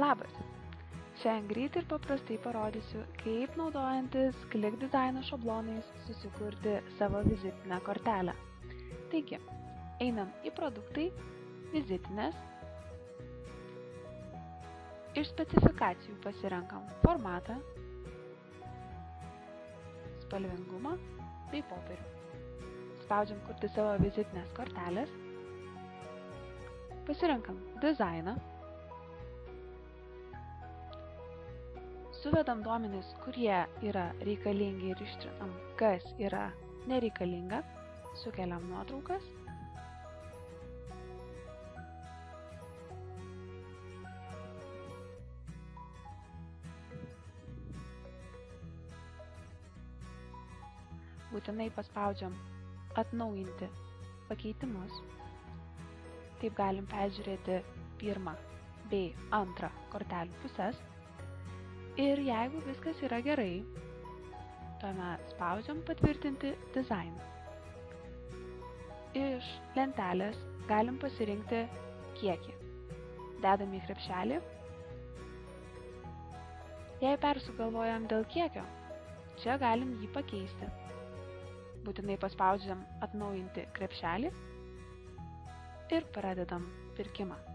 Labas! Šiandien greit ir paprastai parodysiu, kaip naudojantis Click dizaino šablonais susikurti savo vizitinę kortelę. Taigi, einam į produktai, vizitinės. Iš specifikacijų pasirenkam formatą, spalvingumą bei popierių. Spaudžiam kurti savo vizitinės kortelės. Pasirenkam dizainą. Suvedam duomenis, kurie yra reikalingi ir ištrinam, kas yra nereikalinga. Sukeliam nuotraukas. Būtinai paspaudžiam atnaujinti pakeitimus. Taip galim peržiūrėti pirmą bei antrą kortelių pusės. Ir jeigu viskas yra gerai, tuomet spaudžiam patvirtinti dizainą. Iš lentelės galim pasirinkti kiekį. Dedam į krepšelį. Jei persugalvojam dėl kiekio, čia galim jį pakeisti. Būtinai paspaudžiam atnaujinti krepšelį ir pradedam pirkimą.